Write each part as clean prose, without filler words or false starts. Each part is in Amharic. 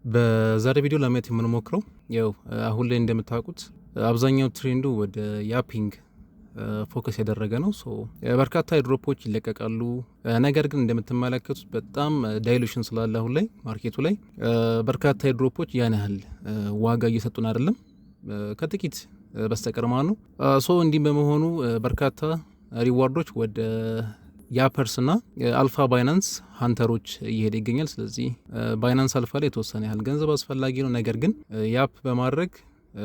በዛሬ ቪዲዮ ለማየት የምንሞክረው ያው አሁን ላይ እንደምታውቁት አብዛኛው ትሬንዱ ወደ ያፒንግ ፎከስ ያደረገ ነው። በርካታ ድሮፖች ይለቀቃሉ። ነገር ግን እንደምትመለከቱት በጣም ዳይሉሽን ስላለ አሁን ላይ ማርኬቱ ላይ በርካታ ድሮፖች ያን ያህል ዋጋ እየሰጡን አይደለም ከጥቂት በስተቀር ማለት ነው። እንዲህ በመሆኑ በርካታ ሪዋርዶች ወደ ያፐርስ ና አልፋ ባይናንስ ሀንተሮች እየሄደ ይገኛል። ስለዚህ ባይናንስ አልፋ ላይ የተወሰነ ያህል ገንዘብ አስፈላጊ ነው። ነገር ግን ያፕ በማድረግ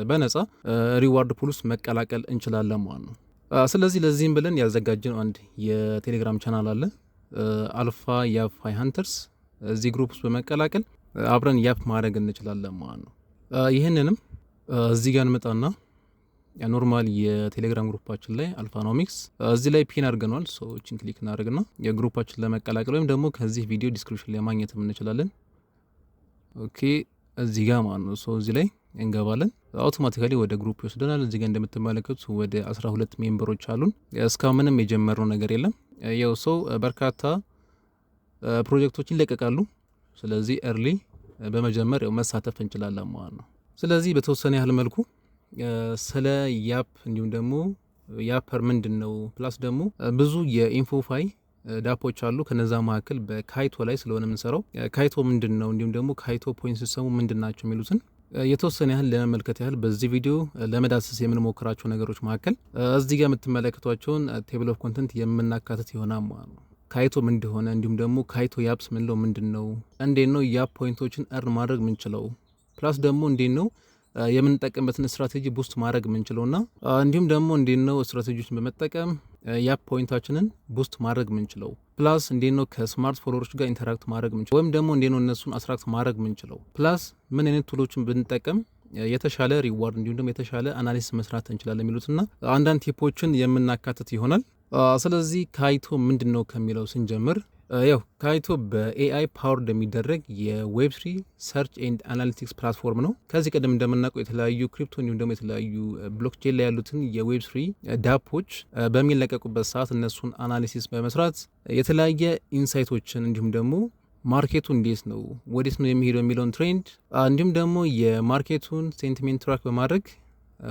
በነጻ ሪዋርድ ፑል ውስጥ መቀላቀል እንችላለን ማለት ነው። ስለዚህ ለዚህም ብለን ያዘጋጀነው አንድ የቴሌግራም ቻናል አለ፣ አልፋ ያፕ ሀንተርስ። እዚህ ግሩፕ ውስጥ በመቀላቀል አብረን ያፕ ማድረግ እንችላለን ማለት ነው። ይህንንም እዚህ ጋር እንመጣና ኖርማል የቴሌግራም ግሩፓችን ላይ አልፋኖሚክስ እዚህ ላይ ፒን አድርገናል። ሰዎችን ክሊክ እናደርግና የግሩፓችን ለመቀላቀል ወይም ደግሞ ከዚህ ቪዲዮ ዲስክሪፕሽን ላይ ማግኘት እንችላለን። ኦኬ እዚህ ጋር ማለት ነው። እዚህ ላይ እንገባለን። አውቶማቲካሊ ወደ ግሩፕ ይወስደናል። እዚህ ጋር እንደምትመለከቱት ወደ 12 ሜምበሮች አሉን። እስካሁን ምንም የጀመረው ነገር የለም። ያው በርካታ ፕሮጀክቶች ይለቀቃሉ። ስለዚህ ኤርሊ በመጀመር ያው መሳተፍ እንችላለን ማለት ነው። ስለዚህ በተወሰነ ያህል መልኩ ስለ ያፕ እንዲሁም ደግሞ ያፐር ምንድን ነው ፕላስ ደግሞ ብዙ የኢንፎፋይ ዳፖች አሉ። ከነዛ መካከል በካይቶ ላይ ስለሆነ የምንሰራው ካይቶ ምንድን ነው እንዲሁም ደግሞ ካይቶ ፖይንት ሲስተሙ ምንድን ናቸው የሚሉትን የተወሰነ ያህል ለመመልከት ያህል በዚህ ቪዲዮ ለመዳሰስ የምንሞክራቸው ነገሮች መካከል እዚህ ጋር የምትመለከቷቸውን ቴብል ኦፍ ኮንተንት የምናካትት ይሆናል ማለት ነው። ካይቶ ምን እንደሆነ እንዲሁም ደግሞ ካይቶ ያፕስ ምንለው ምንድን ነው፣ እንዴት ነው ያፕ ፖይንቶችን እርን ማድረግ ምንችለው፣ ፕላስ ደግሞ እንዴት ነው የምንጠቀምበትን ስትራቴጂ ቡስት ማድረግ ምንችለውና እንዲሁም ደግሞ እንዴት ነው ስትራቴጂዎችን በመጠቀም ያፕ ፖይንታችንን ቡስት ማድረግ ምንችለው፣ ፕላስ እንዴት ነው ከስማርት ፎሎወሮች ጋር ኢንተራክት ማድረግ ምንችለው፣ ወይም ደግሞ እንዴት ነው እነሱን አትራክት ማድረግ ምንችለው፣ ፕላስ ምን አይነት ቱሎችን ብንጠቀም የተሻለ ሪዋርድ እንዲሁም ደግሞ የተሻለ አናሊሲስ መስራት እንችላለን የሚሉትና አንዳንድ ቲፖችን የምናካትት ይሆናል። ስለዚህ ካይቶ ምንድን ነው ከሚለው ስንጀምር ያው ካይቶ በኤአይ ፓወር እንደሚደረግ የዌብ3 ሰርች ኤንድ አናሊቲክስ ፕላትፎርም ነው። ከዚህ ቀደም እንደምናውቀው የተለያዩ ክሪፕቶ እንዲሁም ደግሞ የተለያዩ ብሎክቼን ላይ ያሉትን የዌብ3 ዳፖች በሚለቀቁበት ሰዓት እነሱን አናሊሲስ በመስራት የተለያየ ኢንሳይቶችን እንዲሁም ደግሞ ማርኬቱ እንዴት ነው ወዴት ነው የሚሄደው የሚለውን ትሬንድ እንዲሁም ደግሞ የማርኬቱን ሴንቲሜንት ትራክ በማድረግ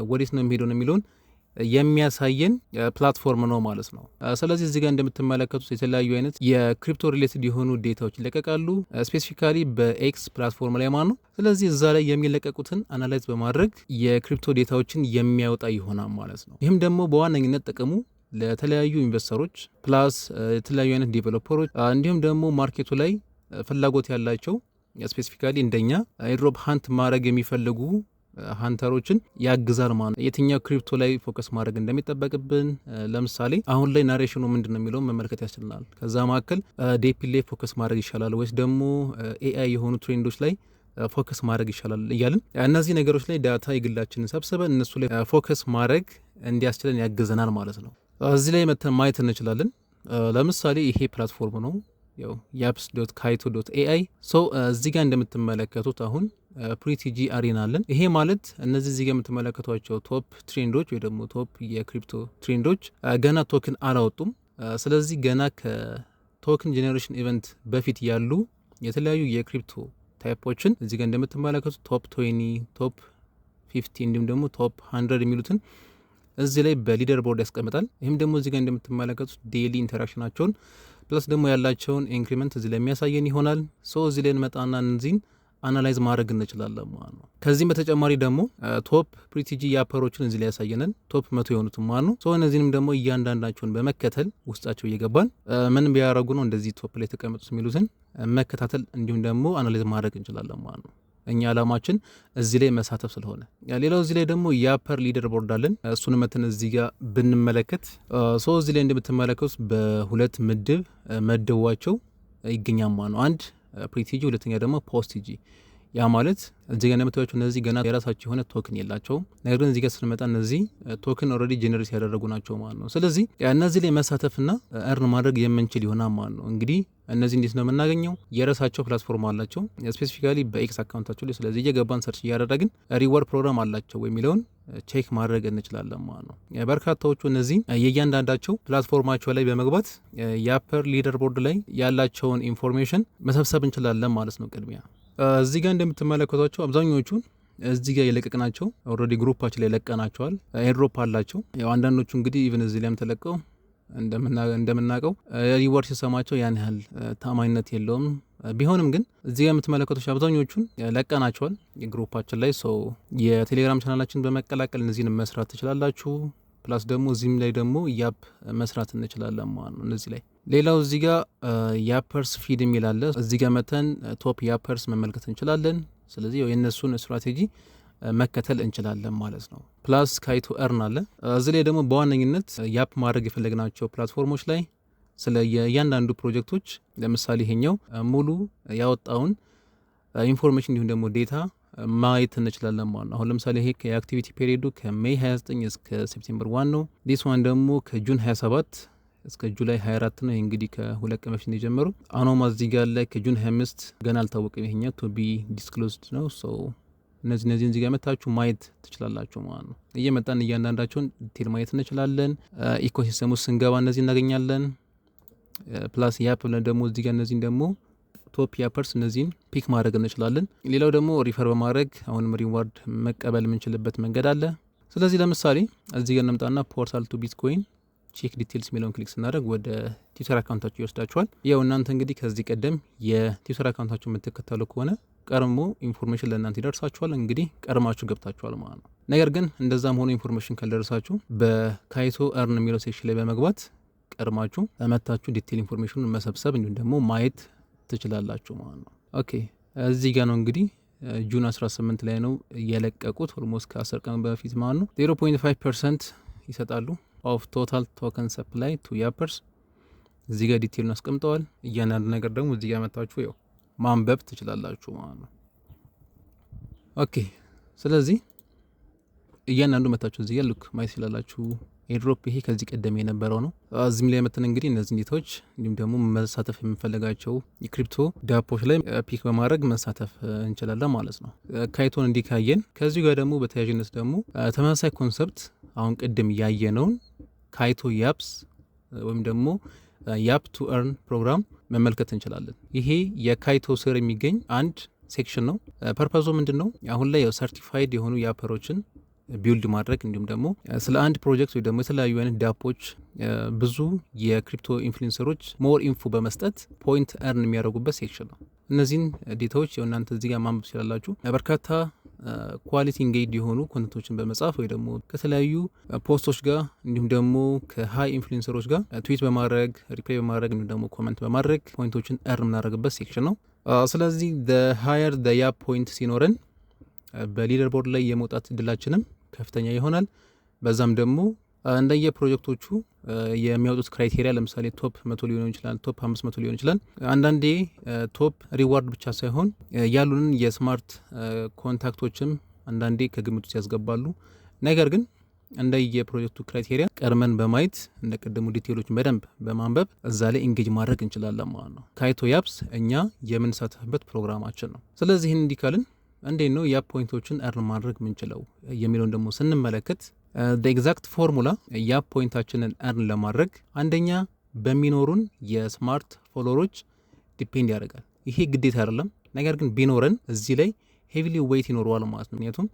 ወዴት ነው የሚሄደው የሚለውን የሚያሳየን ፕላትፎርም ነው ማለት ነው። ስለዚህ እዚህ ጋር እንደምትመለከቱት የተለያዩ አይነት የክሪፕቶ ሪሌትድ የሆኑ ዴታዎች ይለቀቃሉ፣ ስፔሲፊካሊ በኤክስ ፕላትፎርም ላይ ማለት ነው። ስለዚህ እዛ ላይ የሚለቀቁትን አናላይዝ በማድረግ የክሪፕቶ ዴታዎችን የሚያወጣ ይሆናል ማለት ነው። ይህም ደግሞ በዋነኝነት ጥቅሙ ለተለያዩ ኢንቨስተሮች ፕላስ የተለያዩ አይነት ዴቨሎፐሮች እንዲሁም ደግሞ ማርኬቱ ላይ ፍላጎት ያላቸው ስፔሲፊካሊ እንደኛ ኤድሮፕ ሀንት ማድረግ የሚፈልጉ ሀንተሮችን ያግዛል ማለት ነው። የትኛው ክሪፕቶ ላይ ፎከስ ማድረግ እንደሚጠበቅብን ለምሳሌ አሁን ላይ ናሬሽኑ ምንድን ነው የሚለውን መመልከት ያስችላል። ከዛ መካከል ዴፒ ላይ ፎከስ ማድረግ ይሻላል ወይስ ደግሞ ኤአይ የሆኑ ትሬንዶች ላይ ፎከስ ማድረግ ይሻላል እያልን እነዚህ ነገሮች ላይ ዳታ የግላችንን ሰብስበን እነሱ ላይ ፎከስ ማድረግ እንዲያስችለን ያግዘናል ማለት ነው። እዚህ ላይ መተን ማየት እንችላለን። ለምሳሌ ይሄ ፕላትፎርም ነው ያው yaps.kaito.ai እዚህ ጋር እንደምትመለከቱት አሁን ፕሪቲጂ አሪና አለን። ይሄ ማለት እነዚህ እዚህ ጋር የምትመለከቷቸው ቶፕ ትሬንዶች ወይ ደግሞ ቶፕ የክሪፕቶ ትሬንዶች ገና ቶክን አላወጡም። ስለዚህ ገና ከቶክን ጄኔሬሽን ኢቨንት በፊት ያሉ የተለያዩ የክሪፕቶ ታይፖችን እዚህ ጋር እንደምትመለከቱት ቶፕ 20 ቶፕ 50 እንዲሁም ደግሞ ቶፕ 100 የሚሉትን እዚህ ላይ በሊደር ቦርድ ያስቀምጣል። ይህም ደግሞ እዚህ ጋር እንደምትመለከቱት ዴይሊ ኢንተራክሽናቸውን ፕላስ ደግሞ ያላቸውን ኢንክሪመንት እዚህ ላይ የሚያሳየን ይሆናል። እዚህ ላይ እንመጣና እነዚህን አናላይዝ ማድረግ እንችላለን ማለት ነው። ከዚህም በተጨማሪ ደግሞ ቶፕ ፕሪቲጂ ያፐሮችን እዚህ ላይ ያሳየናል፣ ቶፕ 100 የሆኑትን ማለት ነው። እነዚህንም ደግሞ እያንዳንዳቸውን በመከተል ውስጣቸው እየገባን ምን ቢያደርጉ ነው እንደዚህ ቶፕ ላይ የተቀመጡት የሚሉትን መከታተል እንዲሁም ደግሞ አናላይዝ ማድረግ እንችላለን ማለት ነው። እኛ አላማችን እዚህ ላይ መሳተፍ ስለሆነ ሌላው እዚህ ላይ ደግሞ ያፐር ሊደር ቦርድ አለን። እሱን መተን እዚህ ጋር ብንመለከት እዚህ ላይ እንደምትመለከቱት በሁለት ምድብ መደቧቸው ይገኛል ማለት ነው። አንድ ፕሪቲጂ፣ ሁለተኛ ደግሞ ፖስቲጂ። ያ ማለት እዚህ ጋር እንደምታዩቸው እነዚህ ገና የራሳቸው የሆነ ቶክን የላቸውም። ነገር ግን እዚህ ጋር ስንመጣ እነዚህ ቶክን ኦልሬዲ ጄኔሬት ያደረጉ ናቸው ማለት ነው። ስለዚህ እነዚህ ላይ መሳተፍና እርን ማድረግ የምንችል ይሆናል ማለት ነው። እንግዲህ እነዚህ እንዴት ነው የምናገኘው? የራሳቸው ፕላትፎርም አላቸው ስፔሲፊካሊ በኤክስ አካውንታቸው ላይ። ስለዚህ እየገባን ሰርች እያደረግን ሪዋርድ ፕሮግራም አላቸው የሚለውን ቼክ ማድረግ እንችላለን ማለት ነው። በርካታዎቹ እነዚህ የእያንዳንዳቸው ፕላትፎርማቸው ላይ በመግባት የአፐር ሊደር ቦርድ ላይ ያላቸውን ኢንፎርሜሽን መሰብሰብ እንችላለን ማለት ነው ቅድሚያ እዚህ ጋር እንደምትመለከቷቸው አብዛኞቹን እዚህ ጋር የለቀቅናቸው ኦልሬዲ ግሩፓችን ላይ ለቀናቸዋል። ኤርድሮፕ አላቸው። ያው አንዳንዶቹ እንግዲህ ኢቭን እዚህ ላይም ተለቀው እንደምናውቀው ሪዋርድ ሲሰማቸው ያን ያህል ታማኝነት የለውም። ቢሆንም ግን እዚህ ጋር የምትመለከቶች አብዛኞቹን ለቀናቸዋል የግሩፓችን ላይ። የቴሌግራም ቻናላችን በመቀላቀል እነዚህን መስራት ትችላላችሁ። ፕላስ ደግሞ እዚህም ላይ ደግሞ ያፕ መስራት እንችላለን ማለት ነው እነዚህ ላይ። ሌላው እዚህ ጋር ያፐርስ ፊድ የሚል አለ። እዚህ ጋር መተን ቶፕ ያፐርስ መመልከት እንችላለን። ስለዚህ የእነሱን ስትራቴጂ መከተል እንችላለን ማለት ነው። ፕላስ ካይቶ እርን አለ። እዚህ ላይ ደግሞ በዋነኝነት ያፕ ማድረግ የፈለግናቸው ፕላትፎርሞች ላይ ስለ እያንዳንዱ ፕሮጀክቶች ለምሳሌ ይሄኛው ሙሉ ያወጣውን ኢንፎርሜሽን እንዲሁም ደግሞ ዴታ ማየት እንችላለን ማለት ነው። አሁን ለምሳሌ ይሄ የአክቲቪቲ ፔሪዱ ከሜይ 29 እስከ ሴፕቴምበር 1 ነው። ዲስ ዋን ደግሞ ከጁን 27 እስከ ጁላይ 24 ነው። ይህ እንግዲህ ከሁለት ቀን በፊት የጀመሩ አኖማ እዚህ ጋር ላይ ከጁን 25 ገና አልታወቀም። ይሄኛው ቱ ቢ ዲስክሎዝድ ነው። እነዚህን እዚህ ጋር መታችሁ ማየት ትችላላችሁ ማለት ነው። እየመጣን እያንዳንዳቸውን ዲቴል ማየት እንችላለን። ኢኮሲስተም ውስጥ ስንገባ እነዚህ እናገኛለን። ፕላስ ያፕ ብለን ደግሞ እዚህ ጋር እነዚህን ደግሞ ቶፕ ያፐርስ እነዚህን ፒክ ማድረግ እንችላለን። ሌላው ደግሞ ሪፈር በማድረግ አሁንም ሪዋርድ መቀበል የምንችልበት መንገድ አለ። ስለዚህ ለምሳሌ እዚህ ጋር እንምጣና ፖርታል ቱ ቢትኮይን ቼክ ዲቴልስ የሚለውን ክሊክ ስናደርግ ወደ ትዊተር አካውንታችሁ ይወስዳችኋል። ያው እናንተ እንግዲህ ከዚህ ቀደም የትዊተር አካውንታችሁ የምትከተሉ ከሆነ ቀድሞ ኢንፎርሜሽን ለእናንተ ይደርሳችኋል። እንግዲህ ቀድማችሁ ገብታችኋል ማለት ነው። ነገር ግን እንደዛም ሆኖ ኢንፎርሜሽን ካልደረሳችሁ በካይቶ እርን የሚለው ሴክሽን ላይ በመግባት ቀድማችሁ መታችሁ ዲቴል ኢንፎርሜሽኑን መሰብሰብ እንዲሁም ደግሞ ማየት ትችላላችሁ ማለት ነው። ኦኬ እዚህ ጋር ነው እንግዲህ ጁን 18 ላይ ነው የለቀቁት። ኦልሞስት ከ10 ቀን በፊት ማለት ነው። 0.5% ይሰጣሉ ኦፍ ቶታል ቶከን ሰፕላይ ቱ ያፐርስ። እዚህ ጋር ዲቴሉን አስቀምጠዋል። እያንዳንዱ ነገር ደግሞ እዚህ ጋር መታችሁ ያው ማንበብ ትችላላችሁ ማለት ነው። ኦኬ ስለዚህ እያንዳንዱ መታችሁ እዚህ ጋር ሉክ ማየት ትችላላችሁ። ኤርድሮፕ ይሄ ከዚህ ቀደም የነበረው ነው። እዚህም ላይ መተን እንግዲህ እነዚህ ዴታዎች እንዲሁም ደግሞ መሳተፍ የምንፈልጋቸው የክሪፕቶ ዳፖች ላይ ፒክ በማድረግ መሳተፍ እንችላለን ማለት ነው። ካይቶን እንዲካየን ከዚሁ ጋር ደግሞ በተያያዥነት ደግሞ ተመሳሳይ ኮንሰፕት አሁን ቅድም ያየነውን ካይቶ ያፕስ ወይም ደግሞ ያፕ ቱ እርን ፕሮግራም መመልከት እንችላለን። ይሄ የካይቶ ስር የሚገኝ አንድ ሴክሽን ነው። ፐርፐዞ ምንድን ነው? አሁን ላይ ሰርቲፋይድ የሆኑ ያፐሮችን ቢውልድ ማድረግ እንዲሁም ደግሞ ስለ አንድ ፕሮጀክት ወይ ደግሞ የተለያዩ አይነት ዳፖች ብዙ የክሪፕቶ ኢንፍሉዌንሰሮች ሞር ኢንፎ በመስጠት ፖይንት እርን የሚያደርጉበት ሴክሽን ነው። እነዚህን ዴታዎች እናንተ እዚህ ጋር ማንበብ ትችላላችሁ። በርካታ ኳሊቲ ኢንጌጅድ የሆኑ ኮንተንቶችን በመጻፍ ወይ ደግሞ ከተለያዩ ፖስቶች ጋር እንዲሁም ደግሞ ከሀይ ኢንፍሉዌንሰሮች ጋር ትዊት በማድረግ ሪፕላይ በማድረግ እንዲሁም ደግሞ ኮመንት በማድረግ ፖይንቶችን እርን የምናደርግበት ሴክሽን ነው። ስለዚህ ሃየር ያፕ ፖይንት ሲኖረን በሊደር ቦርድ ላይ የመውጣት እድላችንም ከፍተኛ ይሆናል። በዛም ደግሞ እንደየ ፕሮጀክቶቹ የሚያወጡት ክራይቴሪያ ለምሳሌ ቶፕ 100 ሊሆን ይችላል፣ ቶፕ 500 ሊሆን ይችላል። አንዳንዴ ቶፕ ሪዋርድ ብቻ ሳይሆን ያሉንን የስማርት ኮንታክቶችም አንዳንዴ ከግምት ውስጥ ያስገባሉ። ነገር ግን እንደየ ፕሮጀክቱ ክራይቴሪያ ቀድመን በማየት እንደ ቀደሙ ዲቴሎችን በደንብ በማንበብ እዛ ላይ ኢንጌጅ ማድረግ እንችላለን ማለት ነው። ካይቶ ያፕስ እኛ የምንሳተፍበት ፕሮግራማችን ነው። ስለዚህ ይህን እንዲካልን እንዴት ነው ያፕ ፖይንቶችን እርን ማድረግ ምንችለው የሚለውን ደግሞ ስንመለከት ኤግዛክት ፎርሙላ ያፕ ፖይንታችንን እርን ለማድረግ አንደኛ በሚኖሩን የስማርት ፎሎወሮች ዲፔንድ ያደርጋል። ይሄ ግዴታ አይደለም፣ ነገር ግን ቢኖረን እዚህ ላይ ሄቪሊ ዌይት ይኖረዋል ማለት ነው። ምክንያቱም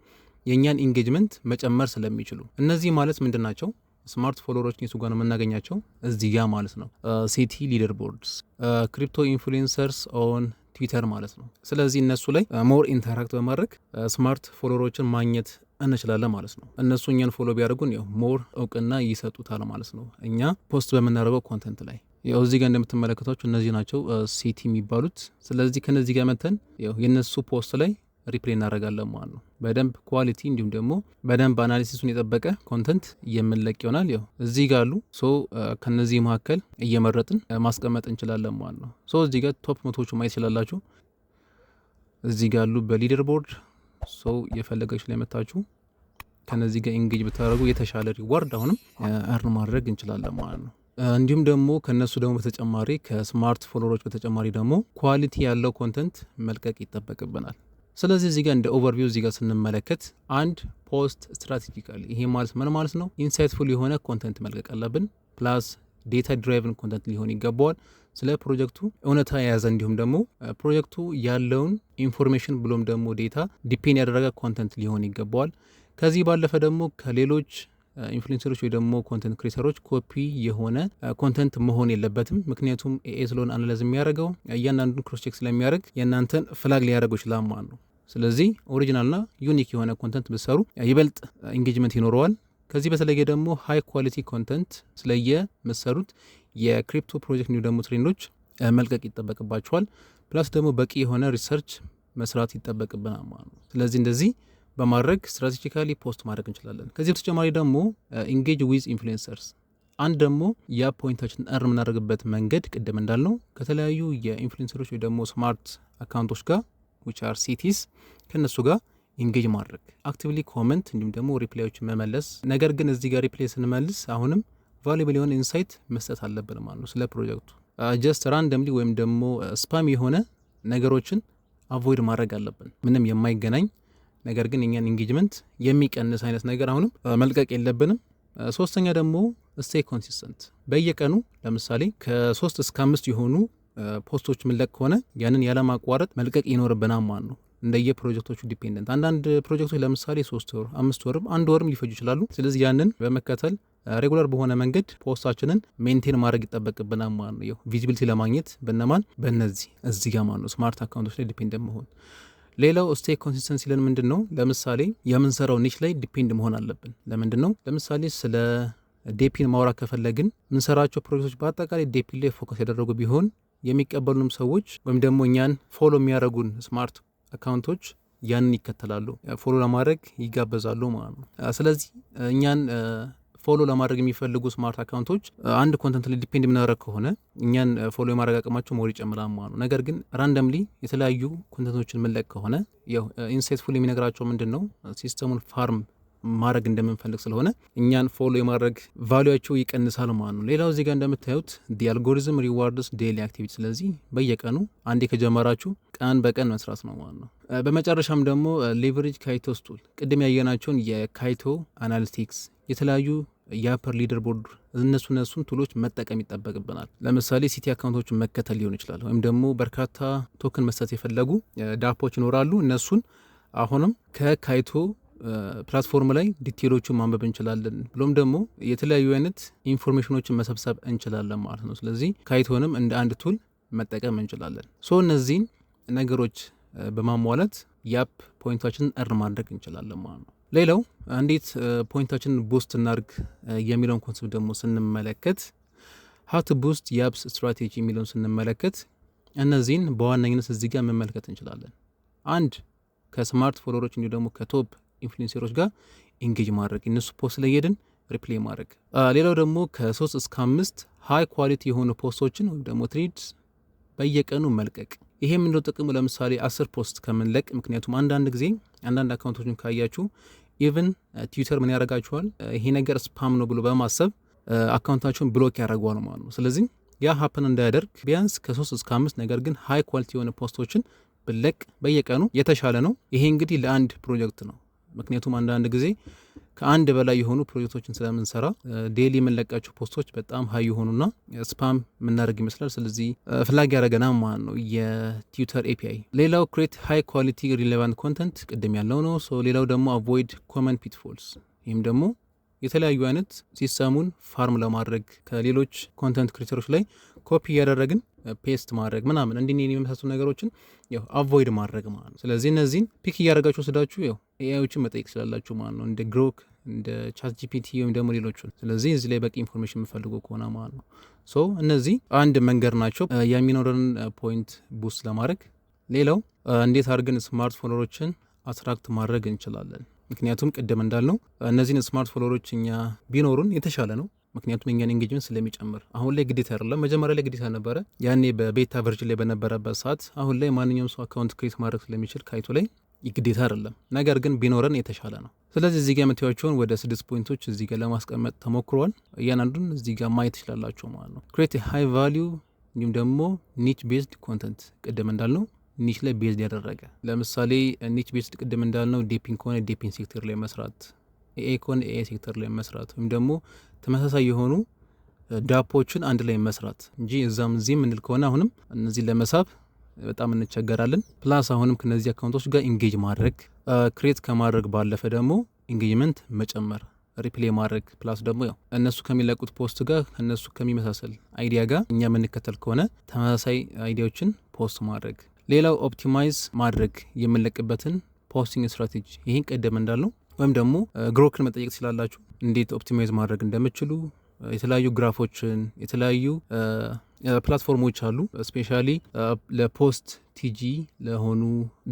የእኛን ኢንጌጅመንት መጨመር ስለሚችሉ። እነዚህ ማለት ምንድን ናቸው? ስማርት ፎሎወሮች የሱ ጋር ነው የምናገኛቸው እዚህ ጋ ማለት ነው። ሲቲ ሊደር ቦርድስ፣ ክሪፕቶ ኢንፍሉዌንሰርስ ኦን ትዊተር ማለት ነው። ስለዚህ እነሱ ላይ ሞር ኢንተራክት በማድረግ ስማርት ፎሎወሮችን ማግኘት እንችላለን ማለት ነው። እነሱ እኛን ፎሎ ቢያደርጉን ያው ሞር እውቅና ይሰጡታል ማለት ነው እኛ ፖስት በምናደርገው ኮንተንት ላይ። ያው እዚህ ጋር እንደምትመለከቷቸው እነዚህ ናቸው ሲቲ የሚባሉት። ስለዚህ ከነዚህ ጋር መተን ያው የነሱ ፖስት ላይ ሪፕሌይ እናደርጋለን ማለት ነው። በደንብ ኳሊቲ እንዲሁም ደግሞ በደንብ አናሊሲሱን የጠበቀ ኮንተንት የምንለቅ ይሆናል። ያው እዚህ ጋር አሉ። ከነዚህ መካከል እየመረጥን ማስቀመጥ እንችላለን ማለት ነው። እዚህ ጋር ቶፕ መቶቹ ማየት ይችላላችሁ። እዚህ ጋር አሉ በሊደር ቦርድ። የፈለጋችሁ ላይ መታችሁ ከነዚህ ጋር ኢንጌጅ ብታደርጉ የተሻለ ሪዋርድ አሁንም እርን ማድረግ እንችላለን ማለት ነው። እንዲሁም ደግሞ ከነሱ ደግሞ በተጨማሪ ከስማርት ፎሎወሮች በተጨማሪ ደግሞ ኳሊቲ ያለው ኮንተንት መልቀቅ ይጠበቅብናል። ስለዚህ እዚህ ጋር እንደ ኦቨርቪው እዚህ ጋር ስንመለከት አንድ ፖስት ስትራቴጂካሊ፣ ይሄ ማለት ምን ማለት ነው? ኢንሳይትፉል የሆነ ኮንተንት መልቀቅ አለብን። ፕላስ ዴታ ድራይቭን ኮንተንት ሊሆን ይገባዋል። ስለ ፕሮጀክቱ እውነታ የያዘ እንዲሁም ደግሞ ፕሮጀክቱ ያለውን ኢንፎርሜሽን ብሎም ደግሞ ዴታ ዲፔንድ ያደረገ ኮንተንት ሊሆን ይገባዋል። ከዚህ ባለፈ ደግሞ ከሌሎች ኢንፍሉዌንሰሮች ወይ ደግሞ ኮንተንት ክሬተሮች ኮፒ የሆነ ኮንተንት መሆን የለበትም። ምክንያቱም ኤኤ ስለሆነ አናላይዝ የሚያደርገው እያንዳንዱን ክሮስ ቼክ ስለሚያደርግ የእናንተን ፍላግ ሊያደርገው ይችላል ማለት ነው። ስለዚህ ኦሪጂናልና ዩኒክ የሆነ ኮንተንት ብትሰሩ ይበልጥ ኢንጌጅመንት ይኖረዋል። ከዚህ በተለየ ደግሞ ሃይ ኳሊቲ ኮንተንት ስለየ መሰሩት የክሪፕቶ ፕሮጀክት እንዲሁ ደግሞ ትሬንዶች መልቀቅ ይጠበቅባቸዋል። ፕላስ ደግሞ በቂ የሆነ ሪሰርች መስራት ይጠበቅብናል ማለት ነው። ስለዚህ እንደዚህ በማድረግ ስትራቴጂካሊ ፖስት ማድረግ እንችላለን። ከዚህ በተጨማሪ ደግሞ ኢንጌጅ ዊዝ ኢንፍሉዌንሰርስ አንድ ደግሞ ያ ፖይንታችን እር የምናደርግበት መንገድ ቅድም እንዳልነው ከተለያዩ የኢንፍሉዌንሰሮች ወይ ደግሞ ስማርት አካውንቶች ጋር which are cities ከነሱ ጋር ኢንጌጅ ማድረግ አክቲቭሊ ኮመንት እንዲሁም ደግሞ ሪፕላዮችን መመለስ። ነገር ግን እዚህ ጋር ሪፕላይ ስንመልስ አሁንም ቫሉብል የሆነ ኢንሳይት መስጠት አለብን ማለት ነው ስለ ፕሮጀክቱ። ጀስት ራንደምሊ ወይም ደግሞ ስፓም የሆነ ነገሮችን አቮይድ ማድረግ አለብን። ምንም የማይገናኝ ነገር ግን የኛን ኢንጌጅመንት የሚቀንስ አይነት ነገር አሁንም መልቀቅ የለብንም። ሶስተኛ ደግሞ ስቴይ ኮንሲስተንት በየቀኑ ለምሳሌ ከ3 እስከ 5 የሆኑ ፖስቶች ምንለቅ ከሆነ ያንን ያለማቋረጥ መልቀቅ ይኖርብናል ማለት ነው። እንደየ ፕሮጀክቶቹ ዲፔንደንት አንዳንድ ፕሮጀክቶች ለምሳሌ 3 ወር 5 ወርም 1 ወርም ሊፈጁ ይችላሉ። ስለዚህ ያንን በመከተል ሬጉላር በሆነ መንገድ ፖስታችንን ሜንቴን ማድረግ ይጠበቅብናል ማለት ነው። ቪዚቢሊቲ ለማግኘት በነማን በእነዚህ እዚህ ጋር ማለት ነው ስማርት አካውንቶች ላይ ዲፔንደንት መሆን። ሌላው ስቴይ ኮንሲስተንሲ ለን ምንድን ነው? ለምሳሌ የምንሰራው ኒች ላይ ዲፔንድ መሆን አለብን። ለምንድን ነው? ለምሳሌ ስለ ዴፒን ማውራት ከፈለግን ምንሰራቸው ፕሮጀክቶች በአጠቃላይ ዴፒን ላይ ፎከስ ያደረጉ ቢሆን የሚቀበሉንም ሰዎች ወይም ደግሞ እኛን ፎሎ የሚያደርጉን ስማርት አካውንቶች ያንን ይከተላሉ፣ ፎሎ ለማድረግ ይጋበዛሉ ማለት ነው። ስለዚህ እኛን ፎሎ ለማድረግ የሚፈልጉ ስማርት አካውንቶች አንድ ኮንተንት ላይ ዲፔንድ የምናደርግ ከሆነ እኛን ፎሎ የማድረግ አቅማቸው ሞር ይጨምራል ማለት ነው። ነገር ግን ራንደምሊ የተለያዩ ኮንተንቶችን ምንለቅ ከሆነ ኢንሳይትፉል የሚነግራቸው ምንድን ነው ሲስተሙን ፋርም ማድረግ እንደምንፈልግ ስለሆነ እኛን ፎሎ የማድረግ ቫሉያቸው ይቀንሳል ማለት ነው። ሌላው እዚህ ጋር እንደምታዩት ዲ አልጎሪዝም ሪዋርድስ ዴይሊ አክቲቪቲ። ስለዚህ በየቀኑ አንዴ ከጀመራችሁ ቀን በቀን መስራት ነው ማለት ነው። በመጨረሻም ደግሞ ሌቨሬጅ ካይቶስ ቱል ቅድም ያየናቸውን የካይቶ አናሊቲክስ የተለያዩ የአፐር ሊደር ቦርድ እነሱን ቱሎች መጠቀም ይጠበቅብናል። ለምሳሌ ሲቲ አካውንቶችን መከተል ሊሆን ይችላል። ወይም ደግሞ በርካታ ቶክን መስጠት የፈለጉ ዳፖች ይኖራሉ። እነሱን አሁንም ከካይቶ ፕላትፎርም ላይ ዲቴሎቹን ማንበብ እንችላለን። ብሎም ደግሞ የተለያዩ አይነት ኢንፎርሜሽኖችን መሰብሰብ እንችላለን ማለት ነው። ስለዚህ ካይቶንም እንደ አንድ ቱል መጠቀም እንችላለን። እነዚህን ነገሮች በማሟላት የአፕ ፖይንታችንን እርን ማድረግ እንችላለን ማለት ነው። ሌላው እንዴት ፖይንታችንን ቡስት እናርግ የሚለውን ኮንሰፕት ደግሞ ስንመለከት ሀው ቱ ቡስት የአፕስ ስትራቴጂ የሚለውን ስንመለከት እነዚህን በዋነኝነት እዚህ ጋር መመልከት እንችላለን። አንድ ከስማርት ፎሎወሮች እንዲሁ ደግሞ ከቶፕ ኢንፍሉዌንሰሮች ጋር ኢንጌጅ ማድረግ፣ እነሱ ፖስት ላይ ሄድን ሪፕሌይ ማድረግ። ሌላው ደግሞ ከ3 እስከ 5 ሃይ ኳሊቲ የሆኑ ፖስቶችን ወይም ደግሞ ትሬድስ በየቀኑ መልቀቅ። ይሄ ምንድነው ጥቅሙ? ለምሳሌ 10 ፖስት ከምንለቅ፣ ምክንያቱም አንዳንድ ጊዜ አንዳንድ አካውንቶችን ካያችሁ ኢቭን ትዊተር ምን ያደርጋችኋል ይሄ ነገር ስፓም ነው ብሎ በማሰብ አካውንታችሁን ብሎክ ያደርገዋል ማለት ነው። ስለዚህ ያ ሀፕን እንዳያደርግ ቢያንስ ከ3 እስከ 5 ነገር ግን ሃይ ኳሊቲ የሆነ ፖስቶችን ብለቅ በየቀኑ የተሻለ ነው። ይሄ እንግዲህ ለአንድ ፕሮጀክት ነው። ምክንያቱም አንዳንድ ጊዜ ከአንድ በላይ የሆኑ ፕሮጀክቶችን ስለምንሰራ ዴይሊ የምንለቃቸው ፖስቶች በጣም ሀይ የሆኑና ስፓም የምናደርግ ይመስላል። ስለዚህ ፍላግ ያደረገና ማለት ነው የትዊተር ኤፒአይ። ሌላው ክሬት ሃይ ኳሊቲ ሪሌቫንት ኮንተንት ቅድም ያለው ነው። ሌላው ደግሞ አቮይድ ኮመን ፒትፎልስ። ይህም ደግሞ የተለያዩ አይነት ሲስተሙን ፋርም ለማድረግ ከሌሎች ኮንተንት ክሬተሮች ላይ ኮፒ እያደረግን ፔስት ማድረግ ምናምን እንዲህ የሚመሳሰሉ ነገሮችን አቮይድ ማድረግ ማለት ነው። ስለዚህ እነዚህን ፒክ እያደረጋችሁ ወስዳችሁ ኤአይዎችን መጠየቅ ስላላችሁ ማለት ነው እንደ ግሮክ እንደ ቻት ጂፒቲ ወይም ደግሞ ሌሎችን። ስለዚህ እዚህ ላይ በቂ ኢንፎርሜሽን የምፈልጉ ከሆነ ማለት ነው እነዚህ አንድ መንገድ ናቸው የሚኖረን ፖይንት ቡስት ለማድረግ። ሌላው እንዴት አድርገን ስማርት ፎሎወሮችን አትራክት ማድረግ እንችላለን? ምክንያቱም ቅድም እንዳልነው እነዚህን ስማርት ፎሎወሮች እኛ ቢኖሩን የተሻለ ነው። ምክንያቱም የኛን ኤንጌጅመንት ስለሚጨምር። አሁን ላይ ግዴታ አይደለም፣ መጀመሪያ ላይ ግዴታ ነበረ ያኔ በቤታ ቨርዥን ላይ በነበረበት ሰዓት። አሁን ላይ ማንኛውም ሰው አካውንት ክሬት ማድረግ ስለሚችል ካይቶ ላይ ግዴታ አይደለም፣ ነገር ግን ቢኖረን የተሻለ ነው። ስለዚህ እዚህ ጋር የምታዩቸውን ወደ 6 ፖይንቶች እዚህ ጋር ለማስቀመጥ ተሞክሯል። እያንዳንዱን እዚህ ጋር ማየት ትችላላችሁ ማለት ነው። ክሬት ሃይ ቫሊዩ እንዲሁም ደግሞ ኒች ቤዝድ ኮንተንት ቅድም እንዳልነው ኒች ላይ ቤዝድ ያደረገ። ለምሳሌ ኒች ቤዝድ ቅድም እንዳልነው ዴፒን ከሆነ ዴፒን ሴክተር ላይ መስራት፣ ኤኤ ከሆነ ኤኤ ሴክተር ላይ መስራት፣ ወይም ደግሞ ተመሳሳይ የሆኑ ዳፖችን አንድ ላይ መስራት እንጂ እዛም እዚህ የምንል ከሆነ አሁንም እነዚህ ለመሳብ በጣም እንቸገራለን። ፕላስ አሁንም ከነዚህ አካውንቶች ጋር ኢንጌጅ ማድረግ ክሬት ከማድረግ ባለፈ ደግሞ ኢንጌጅመንት መጨመር ሪፕሌይ ማድረግ ፕላስ ደግሞ ያው እነሱ ከሚለቁት ፖስት ጋር እነሱ ከሚመሳሰል አይዲያ ጋር እኛ የምንከተል ከሆነ ተመሳሳይ አይዲያዎችን ፖስት ማድረግ። ሌላው ኦፕቲማይዝ ማድረግ የምንለቅበትን ፖስቲንግ ስትራቴጂ። ይህን ቀደም እንዳለው ወይም ደግሞ ግሮክን መጠየቅ ትችላላችሁ እንዴት ኦፕቲማይዝ ማድረግ እንደምችሉ። የተለያዩ ግራፎችን የተለያዩ ፕላትፎርሞች አሉ ስፔሻሊ ለፖስት ቲጂ ለሆኑ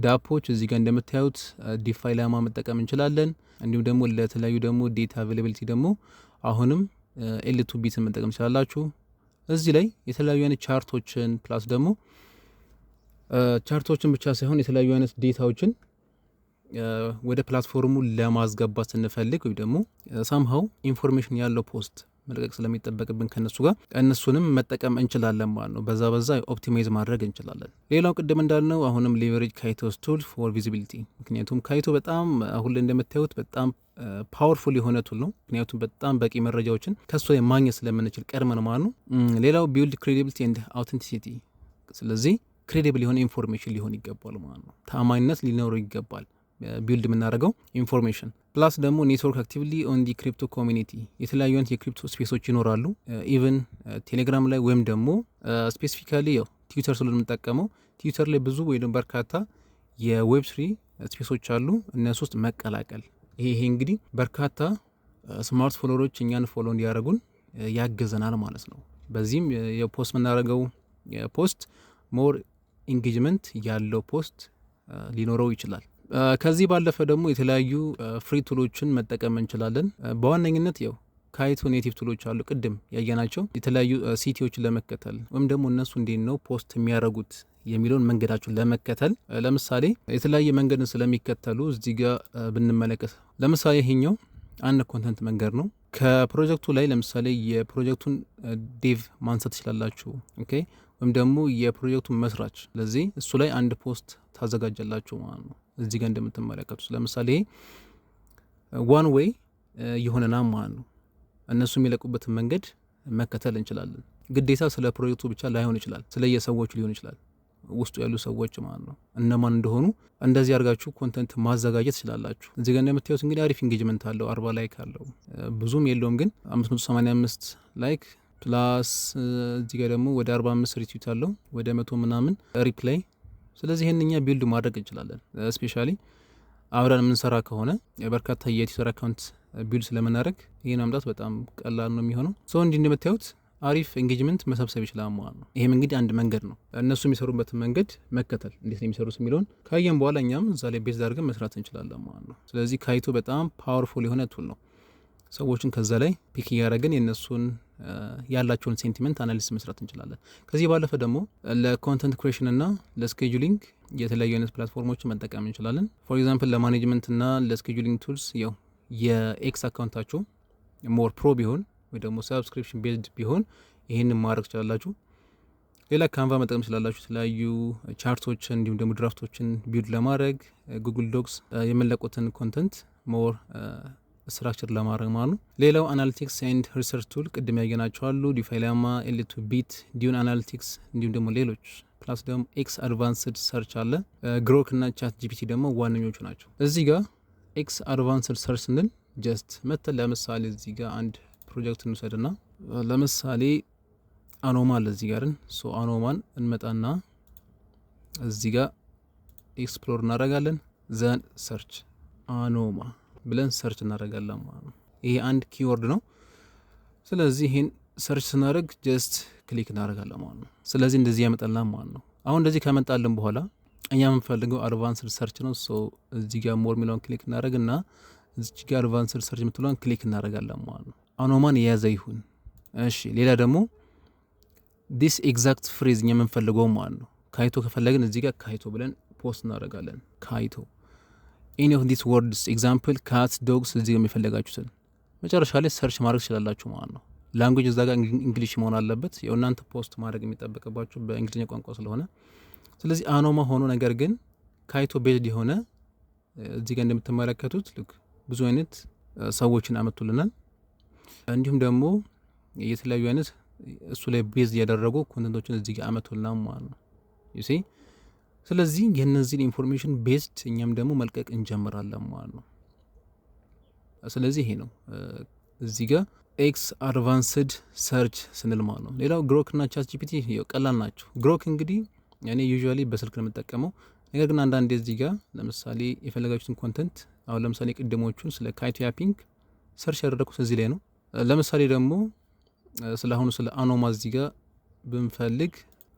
ዳፖች እዚህ ጋር እንደምታዩት ዲፋይ ላማ መጠቀም እንችላለን። እንዲሁም ደግሞ ለተለያዩ ደግሞ ዴታ አቬይላቢሊቲ ደግሞ አሁንም ኤል2 ቢትን መጠቀም ትችላላችሁ። እዚህ ላይ የተለያዩ አይነት ቻርቶችን ፕላስ ደግሞ ቻርቶችን ብቻ ሳይሆን የተለያዩ አይነት ዴታዎችን ወደ ፕላትፎርሙ ለማስገባት ስንፈልግ ወይ ደግሞ ሳምሃው ኢንፎርሜሽን ያለው ፖስት መልቀቅ ስለሚጠበቅብን ከነሱ ጋር እነሱንም መጠቀም እንችላለን ማለት ነው። በዛ ኦፕቲማይዝ ማድረግ እንችላለን። ሌላው ቅድም እንዳልነው አሁንም ሌቨሬጅ ካይቶስ ቱል ፎር ቪዚቢሊቲ። ምክንያቱም ካይቶ በጣም አሁን ላይ እንደምታዩት በጣም ፓወርፉል የሆነ ቱል ነው። ምክንያቱም በጣም በቂ መረጃዎችን ከሱ ላይ ማግኘት ስለምንችል ቀድመን ማለት ነው። ሌላው ቢልድ ክሬዲቢሊቲ ኤንድ አውተንቲሲቲ። ስለዚህ ክሬዲብል የሆነ ኢንፎርሜሽን ሊሆን ይገባል ማለት ነው። ታማኝነት ሊኖረው ይገባል ቢልድ የምናደርገው ኢንፎርሜሽን። ፕላስ ደግሞ ኔትወርክ አክቲቪቲ ኦን ዲ ክሪፕቶ ኮሚኒቲ። የተለያዩ አይነት የክሪፕቶ ስፔሶች ይኖራሉ ኢቨን ቴሌግራም ላይ ወይም ደግሞ ስፔሲፊካሊ ያው ትዊተር ስለምንጠቀመው ትዊተር ላይ ብዙ ወይ በርካታ የዌብ3 ስፔሶች አሉ። እነሱ ውስጥ መቀላቀል ይሄ እንግዲህ በርካታ ስማርት ፎሎወሮች እኛን ፎሎ እንዲያደርጉን ያገዘናል ማለት ነው። በዚህም የፖስት የምናደርገው ፖስት ሞር ኢንጌጅመንት ያለው ፖስት ሊኖረው ይችላል። ከዚህ ባለፈ ደግሞ የተለያዩ ፍሪ ቱሎችን መጠቀም እንችላለን። በዋነኝነት ያው ካይቶ ኔቲቭ ቱሎች አሉ ቅድም ያየናቸው የተለያዩ ሲቲዎችን ለመከተል ወይም ደግሞ እነሱ እንዴት ነው ፖስት የሚያደርጉት የሚለውን መንገዳቸውን ለመከተል። ለምሳሌ የተለያየ መንገድን ስለሚከተሉ እዚህ ጋር ብንመለከት ለምሳሌ ይሄኛው አንድ ኮንተንት መንገድ ነው። ከፕሮጀክቱ ላይ ለምሳሌ የፕሮጀክቱን ዴቭ ማንሳት ትችላላችሁ ኦኬ፣ ወይም ደግሞ የፕሮጀክቱን መስራች። ስለዚህ እሱ ላይ አንድ ፖስት ታዘጋጃላችሁ ማለት ነው። እዚህ ጋር እንደምትመለከቱት ለምሳሌ ዋን ዌይ የሆነና ማለት ነው። እነሱ የሚለቁበትን መንገድ መከተል እንችላለን። ግዴታ ስለ ፕሮጀክቱ ብቻ ላይሆን ይችላል፣ ስለ የሰዎቹ ሊሆን ይችላል፣ ውስጡ ያሉ ሰዎች ማለት ነው እነማን እንደሆኑ እንደዚህ አድርጋችሁ ኮንተንት ማዘጋጀት ትችላላችሁ። እዚህ ጋር እንደምታዩት እንግዲህ አሪፍ ኢንጌጅመንት አለው፣ 40 ላይክ አለው። ብዙም የለውም ግን 585 ላይክ ፕላስ እዚህ ጋር ደግሞ ወደ 45 ሪትዊት አለው፣ ወደ 100 ምናምን ሪፕላይ። ስለዚህ ይሄን እኛ ቢልድ ማድረግ እንችላለን። ስፔሻሊ አብረን የምንሰራ ከሆነ የበርካታ የትዊተር አካውንት ቢልድ ስለምናደርግ ይሄን ማምጣት በጣም ቀላል ነው የሚሆነው። ሰው እንዲህ እንደምታዩት አሪፍ ኤንጌጅመንት መሰብሰብ ይችላል ማለት ነው። ይሄም እንግዲህ አንድ መንገድ ነው። እነሱ የሚሰሩበትን መንገድ መከተል እንዴት ነው የሚሰሩት የሚለውን ካየን በኋላ እኛም እዛ ላይ ቤዝ አድርገን መስራት እንችላለን ማለት ነው። ስለዚህ ካይቶ በጣም ፓወርፉል የሆነ ቱል ነው። ሰዎችን ከዛ ላይ ፒክ እያደረግን የእነሱን ያላቸውን ሴንቲመንት አናሊሲስ መስራት እንችላለን። ከዚህ ባለፈ ደግሞ ለኮንተንት ክሬሽን እና ለስኬጁሊንግ የተለያዩ አይነት ፕላትፎርሞችን መጠቀም እንችላለን። ፎር ኤግዛምፕል ለማኔጅመንት እና ለስኬጁሊንግ ቱልስ ያው የኤክስ አካውንታችሁ ሞር ፕሮ ቢሆን ወይ ደግሞ ሰብስክሪፕሽን ቤዝድ ቢሆን ይህንን ማድረግ ትችላላችሁ። ሌላ ካንቫ መጠቀም ትችላላችሁ የተለያዩ ቻርቶችን እንዲሁም ደግሞ ድራፍቶችን ቢልድ ለማድረግ ጉግል ዶክስ የመለቁትን ኮንተንት ሞር ስትራክቸር ለማድረግ ማለት ነው። ሌላው አናሊቲክስ ኤንድ ሪሰርች ቱል ቅድም ያየናቸው አሉ። ዲፋይላማ፣ ኤል2 ቢት፣ ዲዩን አናሊቲክስ እንዲሁም ደግሞ ሌሎች ፕላስ ደግሞ ኤክስ አድቫንስድ ሰርች አለ። ግሮክ እና ቻት ጂፒቲ ደግሞ ዋነኞቹ ናቸው። እዚህ ጋር ኤክስ አድቫንስድ ሰርች ስንል ጀስት መተን ለምሳሌ እዚህ ጋር አንድ ፕሮጀክት እንውሰድና ለምሳሌ አኖማል እዚህ ጋርን አኖማን እንመጣና እዚህ ጋር ኤክስፕሎር እናደርጋለን። ዘን ሰርች አኖማ ብለን ሰርች እናደርጋለን ማለት ነው። ይሄ አንድ ኪወርድ ነው። ስለዚህ ይሄን ሰርች ስናደርግ ጀስት ክሊክ እናደርጋለን ማለት ነው። ስለዚህ እንደዚህ ያመጣልን ማለት ነው። አሁን እንደዚህ ከመጣልን በኋላ እኛ የምንፈልገው አድቫንስድ ሰርች ነው። እዚህ ጋር ሞር ሚለውን ክሊክ እናደርግና እዚህ ጋር አድቫንስድ ሰርች የምትለውን ክሊክ እናደርጋለን ማለት ነው። አኖማን የያዘ ይሁን እሺ። ሌላ ደግሞ ዲስ ኤግዛክት ፍሬዝ እኛ የምንፈልገው ማለት ነው። ካይቶ ከፈለግን እዚህ ጋር ካይቶ ብለን ፖስት እናደርጋለን። ካይቶ ኤኒ ኦፍ ዲስ ወርድስ ኤግዛምፕል ካት ዶግስ እዚህ ጋር የሚፈለጋችሁትን መጨረሻ ላይ ሰርች ማድረግ ትችላላችሁ ማለት ነው። ላንጉጅ እዛ ጋር እንግሊሽ መሆን አለበት። ያው እናንተ ፖስት ማድረግ የሚጠበቅባችሁ በእንግሊዝኛ ቋንቋ ስለሆነ ስለዚህ አኖማ ሆኖ ነገር ግን ካይቶ ቤዝድ የሆነ እዚህ ጋር እንደምትመለከቱት ልክ ብዙ አይነት ሰዎችን አመጡልናል። እንዲሁም ደግሞ የተለያዩ አይነት እሱ ላይ ቤዝ ያደረጉ ኮንተንቶችን እዚህ ጋር አመቶልና ማለት ነው ዩሲ። ስለዚህ የነዚህን ኢንፎርሜሽን ቤዝድ እኛም ደግሞ መልቀቅ እንጀምራለን ማለት ነው። ስለዚህ ይሄ ነው እዚህ ጋር ኤክስ አድቫንስድ ሰርች ስንል ማለት ነው። ሌላው ግሮክ እና ቻት ጂፒቲ ቀላል ናቸው። ግሮክ እንግዲህ እኔ ዩዥዋሊ በስልክ ነው የምጠቀመው። ነገር ግን አንዳንዴ እዚህ ጋር ለምሳሌ የፈለጋችሁትን ኮንተንት አሁን ለምሳሌ ቅድሞቹን ስለ ካይቶ ያፒንግ ሰርች ያደረኩት እዚህ ላይ ነው። ለምሳሌ ደግሞ ስለ አሁኑ ስለ አኖማ እዚህ ጋር ብንፈልግ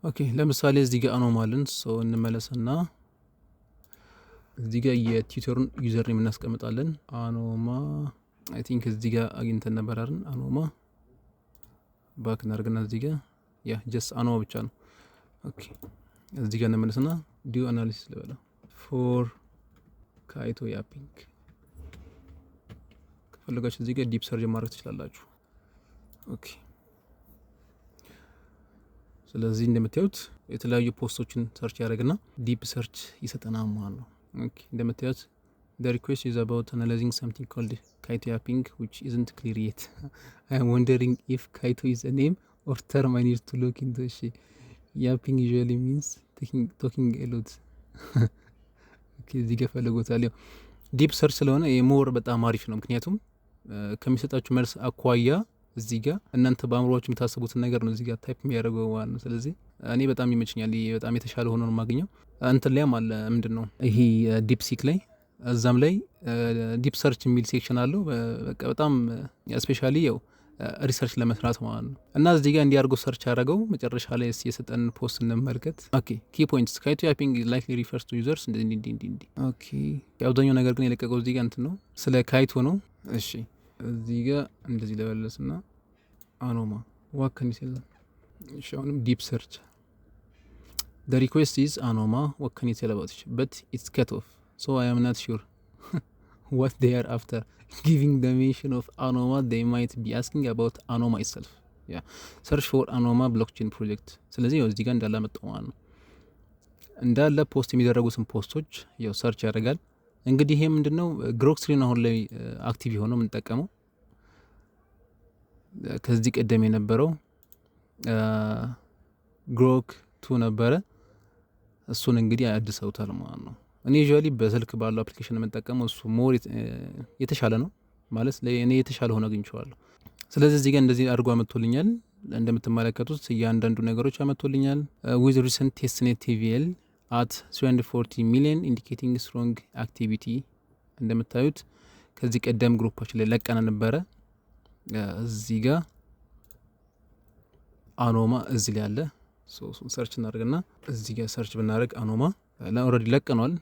ኦኬ፣ ለምሳሌ እዚህ ጋር አኖማልን ሰው እንመለስና እዚህ ጋር የትዊተሩን ዩዘር ኔም እናስቀምጣለን። አኖማ አይ ቲንክ እዚህ ጋር አግኝተን ነበር አይደል? አኖማ ባክ እናርግና እዚህ ጋር ያ ጀስት አኖማ ብቻ ነው። ኦኬ እዚህ ጋር እንመለስና ዲዩ አናሊሲስ ልበላ ፎር ካይቶ ያፒንግ። ከፈለጋችሁ እዚህ ጋር ዲፕ ሰርች ማድረግ ትችላላችሁ። ኦኬ ስለዚህ እንደምታዩት የተለያዩ ፖስቶችን ሰርች ያደርግና ዲፕ ሰርች ይሰጠናል ማለት ነው። ኦኬ እንደምታዩት the request is about analyzing something called kaito yapping which isn't clear yet. I am wondering if kaito is a name or term I need to look into. Yapping usually means talking a lot. ኦኬ እዚህ ጋር ፈልጎታል። ያው ዲፕ ሰርች ስለሆነ የሞር በጣም አሪፍ ነው። ምክንያቱም ከሚሰጣችሁ መልስ አኳያ እዚህ ጋር እናንተ በአእምሮአችሁ የምታስቡትን ነገር ነው እዚህ ጋር ታይፕ የሚያደርገው ማለት ነው። ስለዚህ እኔ በጣም ይመችኛል። በጣም የተሻለ ሆኖ ነው የማገኘው። እንትን ላይም አለ ምንድን ነው ይሄ ዲፕ ሲክ ላይ እዛም ላይ ዲፕ ሰርች የሚል ሴክሽን አለው። በቃ በጣም ስፔሻሊ ያው ሪሰርች ለመስራት ማለት ነው። እና እዚህ ጋር እንዲያርገው ሰርች ያደረገው መጨረሻ ላይ የሰጠን ፖስት እንመልከት። ኦኬ ኪ ፖይንትስ ካይቶ ያፒንግ ላይክሊ ሪፈርስ ቱ ዩዘርስ እንዲ ኦኬ። አብዛኛው ነገር ግን የለቀቀው እዚህ ጋር እንትን ነው ስለ ካይቶ ነው። እሺ እዚህ ጋር እንደዚህ ለበለስና አኖማ ዋከን ይሰላል። እሺ አሁንም ዲፕ ሰርች the request is anoma what can you tell about it but it's cut off so I am not sure what they are after giving the mention of anoma they might be asking about anoma itself. yeah search for anoma blockchain project. ስለዚህ እዚህ ጋር እንዳለ መጣው ነው እንዳለ ፖስት የሚደረጉትን ፖስቶች ያው ሰርች ያደርጋል። እንግዲህ ይሄ ምንድነው ግሮክ 3 አሁን ላይ አክቲቭ የሆነው የምንጠቀመው ከዚህ ቀደም የነበረው ግሮክ 2 ነበረ። እሱን እንግዲህ አድሰውታል ማለት ነው። እኔ ዩዥዋሊ በስልክ ባለው አፕሊኬሽን የምጠቀመው እሱ ሞር የተሻለ ነው ማለት ለእኔ የተሻለ ሆነ አግኝቼዋለሁ። ስለዚህ እዚህ ጋር እንደዚህ አድርጎ አመጥቶልኛል። እንደምትመለከቱት እያንዳንዱ ነገሮች አመጥቶልኛል። with recent testnet tvl at 340 million indicating strong activity። እንደምታዩት ከዚህ ቀደም ግሩፓችን ላይ ለቀና ነበረ። እዚህ ጋር አኖማ እዚህ ላይ አለ። ሰርች እናደርግና እዚህ ጋር ሰርች ብናደርግ አኖማ ኦልሬዲ ለቀኗል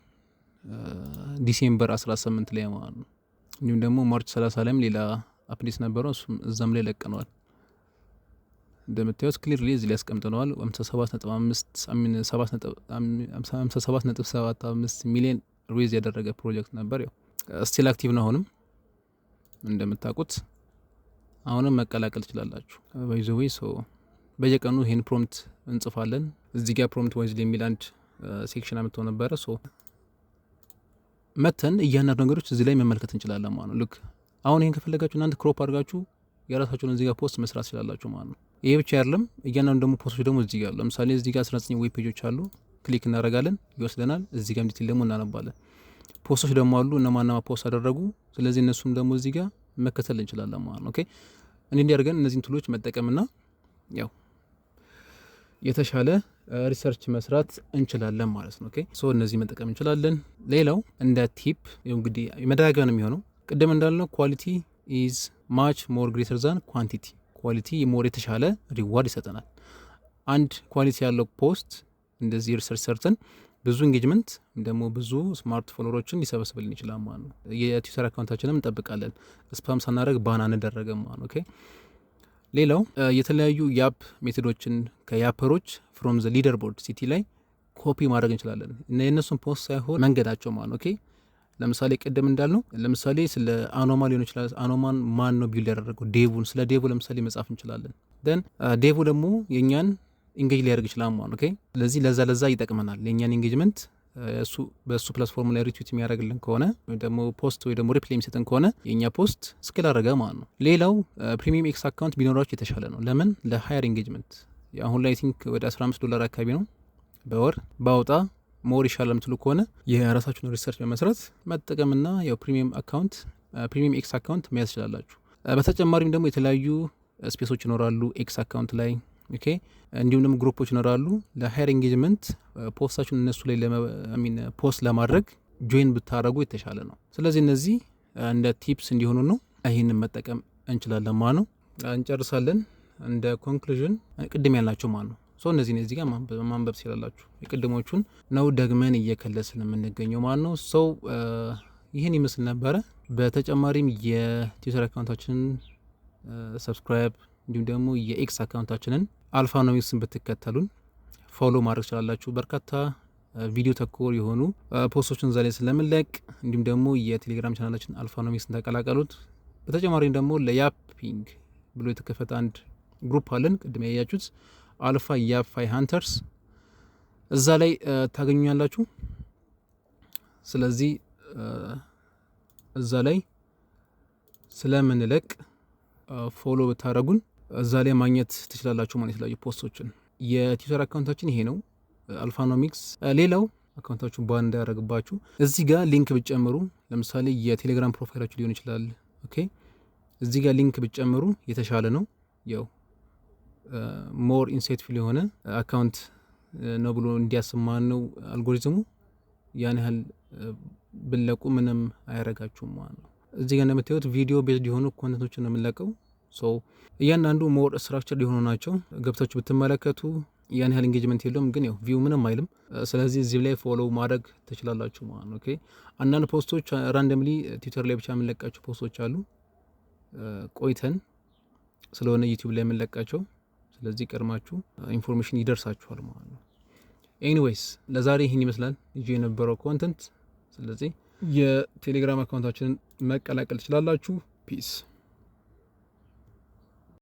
ዲሴምበር 18 ላይ ማለት ነው። እንዲሁም ደግሞ ማርች 30 ላይም ሌላ አፕዴት ነበረው እዛም ላይ ለቀኗል። እንደምታዩት ክሊርሊ እዚህ ላይ ያስቀምጠነዋል 57.75 ሚሊዮን ሬዝ ያደረገ ፕሮጀክት ነበር። ያው ስቲል አክቲቭ ነው አሁንም እንደምታውቁት። አሁንም መቀላቀል ትችላላችሁ። ባይዘዌ በየቀኑ ይሄን ፕሮምፕት እንጽፋለን። እዚህ ጋር ፕሮምፕት ወይዝ የሚል አንድ ሴክሽን አመጣው ነበረ። መተን እያንዳንዱ ነገሮች እዚህ ላይ መመልከት እንችላለን ማለት ነው። ልክ አሁን ይሄን ከፈለጋችሁ እናንተ ክሮፕ አድርጋችሁ የራሳችሁን እዚህ ጋር ፖስት መስራት ትችላላችሁ ማለት ነው። ይሄ ብቻ አይደለም፣ እያንዳንዱ ደግሞ ፖስቶች ደግሞ እዚህ ጋር ለምሳሌ እዚህ ጋር 19 ዌብ ፔጆች አሉ። ክሊክ እናደርጋለን ይወስደናል። እዚህ ጋር ዲቴል ደግሞ እናነባለን። ፖስቶች ደግሞ አሉ እነማንማ ፖስት አደረጉ። ስለዚህ እነሱም ደግሞ እዚህ ጋር መከተል እንችላለን ማለት ነው። ኦኬ እንዲህ አድርገን እነዚህን ቱሎች መጠቀምና ያው የተሻለ ሪሰርች መስራት እንችላለን ማለት ነው። ኦኬ እነዚህ መጠቀም እንችላለን። ሌላው እንደ ቲፕ እንግዲህ መደጋገም ነው የሚሆነው። ቅድም እንዳልነው ኳሊቲ ኢዝ ማች ሞር ግሬተር ዛን ኳንቲቲ። ኳሊቲ ሞር የተሻለ ሪዋርድ ይሰጠናል። አንድ ኳሊቲ ያለው ፖስት እንደዚህ ሪሰርች ሰርተን ብዙ ኢንጌጅመንት ደግሞ ብዙ ስማርት ፎሎወሮችን ሊሰበስብልን ይችላል ማለት ነው። የትዊተር አካውንታችንም እንጠብቃለን ስፓም ሳናደርግ ባን አንደረግም ማለት ነው። ኦኬ ሌላው የተለያዩ የአፕ ሜቶዶችን ከያፐሮች ፍሮም ዘ ሊደር ቦርድ ሲቲ ላይ ኮፒ ማድረግ እንችላለን። የእነሱን ፖስት ሳይሆን መንገዳቸው ማለት ነው። ኦኬ ለምሳሌ ቅድም እንዳልነው ለምሳሌ ስለ አኖማ ሊሆን ይችላል። አኖማን ማን ነው ቢልድ ያደረገው? ዴቡን። ስለ ዴቡ ለምሳሌ መጻፍ እንችላለን። ደን ዴቡ ደግሞ የኛን ኢንጌጅ ሊያደርግ ይችላል ማለት ነው። ኦኬ ስለዚህ ለዛ ይጠቅመናል። የኛን ኢንጌጅመንት በሱ ፕላትፎርም ላይ ሪትዊት የሚያደርግልን ከሆነ ወይ ደግሞ ፖስት ወይ ደግሞ ሪፕላይ የሚሰጥን ከሆነ የእኛ ፖስት ስኬል አደረገ ማለት ነው። ሌላው ፕሪሚየም ኤክስ አካውንት ቢኖራችሁ የተሻለ ነው። ለምን? ለሃየር ኤንጌጅመንት አሁን ላይ ቲንክ ወደ $15 አካባቢ ነው በወር ባውጣ ሞር ይሻላል የምትሉ ከሆነ የራሳችሁን ሪሰርች በመስራት መጠቀምና ያው ፕሪሚየም ኤክስ አካውንት መያዝ ትችላላችሁ። በተጨማሪም ደግሞ የተለያዩ ስፔሶች ይኖራሉ ኤክስ አካውንት ላይ ኦኬ። እንዲሁም ደግሞ ግሩፖች ይኖራሉ። ለሃየር ኤንጌጅመንት ፖስታችሁን እነሱ ላይ ፖስት ለማድረግ ጆይን ብታደረጉ የተሻለ ነው። ስለዚህ እነዚህ እንደ ቲፕስ እንዲሆኑ ነው። ይህንን መጠቀም እንችላለን ማለት ነው። እንጨርሳለን። እንደ ኮንክሉዥን ቅድም ያልናቸው ማለት ነው። እነዚህ ጋር ማንበብ ሲላላችሁ የቅድሞቹን ነው ደግመን እየከለስን የምንገኘው ማለት ነው። ይህን ይመስል ነበረ። በተጨማሪም የትዊተር አካውንታችንን ሰብስክራይብ እንዲሁም ደግሞ የኤክስ አካውንታችንን አልፋኖሚክስን ብትከተሉን ፎሎ ማድረግ ትችላላችሁ። በርካታ ቪዲዮ ተኮር የሆኑ ፖስቶችን ዛሬ ስለምንለቅ እንዲሁም ደግሞ የቴሌግራም ቻናላችን አልፋኖሚክስን ተቀላቀሉት። በተጨማሪም ደግሞ ለያፒንግ ብሎ የተከፈተ አንድ ግሩፕ አለን፣ ቅድም ያያችሁት አልፋ ያፓይ ሃንተርስ፣ እዛ ላይ ታገኙኛላችሁ። ስለዚህ እዛ ላይ ስለምንለቅ ፎሎ ብታደረጉን እዛ ላይ ማግኘት ትችላላችሁ ማለት የተለያዩ ፖስቶችን። የትዊተር አካውንታችን ይሄ ነው አልፋኖሚክስ። ሌላው አካውንታችሁን ባን እንዳያደረግባችሁ እዚህ ጋር ሊንክ ብትጨምሩ፣ ለምሳሌ የቴሌግራም ፕሮፋይላችሁ ሊሆን ይችላል። ኦኬ እዚህ ጋር ሊንክ ብትጨምሩ የተሻለ ነው። ያው ሞር ኢንሳይትፉል የሆነ አካውንት ነው ብሎ እንዲያስማን ነው አልጎሪዝሙ። ያን ያህል ብለቁ ምንም አያረጋችሁም ማለት ነው። እዚህ ጋር እንደምታዩት ቪዲዮ ቤዝድ የሆኑ ኮንተንቶችን ነው የምንለቀው። እያንዳንዱ ሞር ስትራክቸር የሆኑ ናቸው። ገብታችሁ ብትመለከቱ ያን ያህል ኢንጌጅመንት የለውም፣ ግን ያው ቪው ምንም አይልም። ስለዚህ እዚህ ላይ ፎሎ ማድረግ ትችላላችሁ ማለት ነው። ኦኬ አንዳንድ ፖስቶች ራንደምሊ ትዊተር ላይ ብቻ የምንለቃቸው ፖስቶች አሉ ቆይተን ስለሆነ ዩቲዩብ ላይ የምንለቃቸው። ስለዚህ ቀድማችሁ ኢንፎርሜሽን ይደርሳችኋል ማለት ነው። ኤኒዌይስ ለዛሬ ይህን ይመስላል ይዤ የነበረው ኮንተንት። ስለዚህ የቴሌግራም አካውንታችንን መቀላቀል ትችላላችሁ። ፒስ